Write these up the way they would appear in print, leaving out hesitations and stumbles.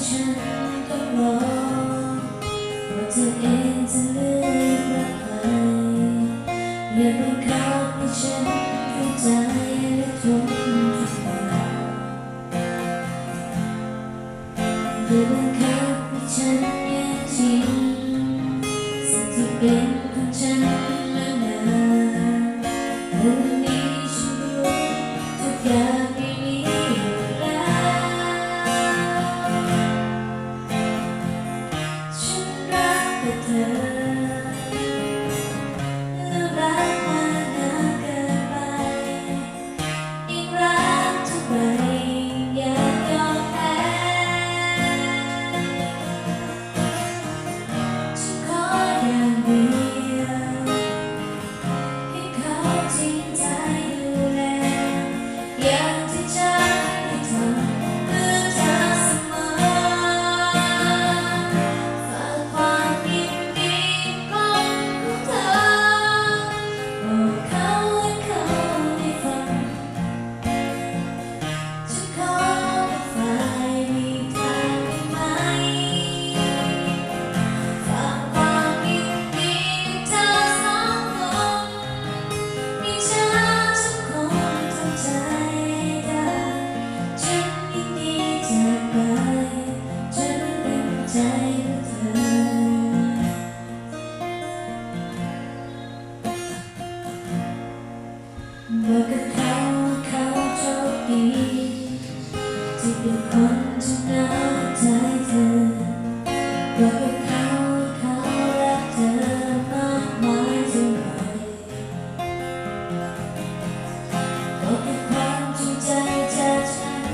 ฉันก็รอว่าเธอเองจะเลือกรักใครอย่าบังคับให้ฉันเข้าใจและทนทุกอย่างอย่าบังคับให้ฉันแย่งชิงสิ่งที่เป็นของฉันมานานแต่วันนี้ฉันรู้ทุกอย่างไม่มีฉันรักแต่เธอแล้วรักมานานเกินไปยิ่งรักเท่าไรอยากยอมแพ้ฉันขออย่างเดียวให้เขาจริงใจดูแลอย่างที่ฉันได้ทำเพื่อเธอเสมอฝากความยินดีของเธอบอกเขาให้เขาได้ฟังฉันขอเป็นฝ่ายมีทางได้ไหมฝากความยินดีเธอสองคนมีฉันสักคนทำใจได้ฉันยินดีจากไปฉันเต็มใจเพื่อเธอบอกกับเขาว่าเขาโชคดีที่เป็นคนที่น่าใจเธอบอกกับเขาว่าเขารักเธอมากมายเท่าไหร่บอกกับความจริงใจจากฉัน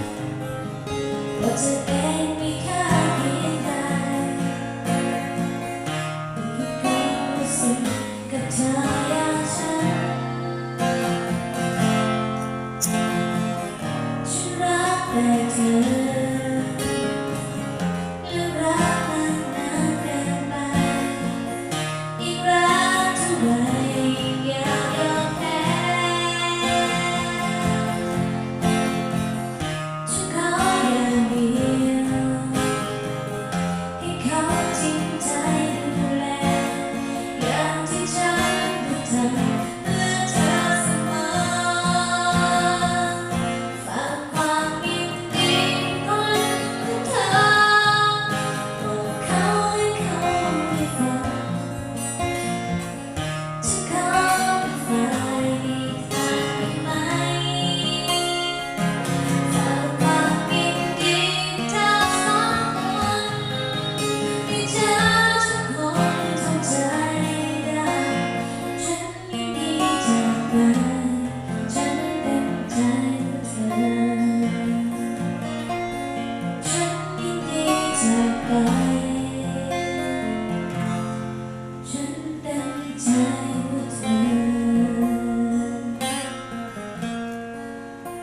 ว่าเธอเองมีค่าเพียงใดให้เขารู้สึกกับเธออย่างฉัน ฉันรักแต่เธอและรักมันนานเกินไปยิ่งรักเท่าไรยิ่งอยากยอมแพ้ฉันขออย่างเดียวให้เขาจริงใจดูแลอย่างที่ฉันได้ทำเพื่อเธอเสมอฝากความยินดีของเธอบอกเขาให้เขาได้ฟังฉันขอเป็นฝ่ายมีทางได้ไหมฝากความยินดีเธอสองคนให้เธอทุกคนทำใจได้ฉันยินดีจากไปฉันเต็มใจเพื่อเธอฉันยินดีจากไป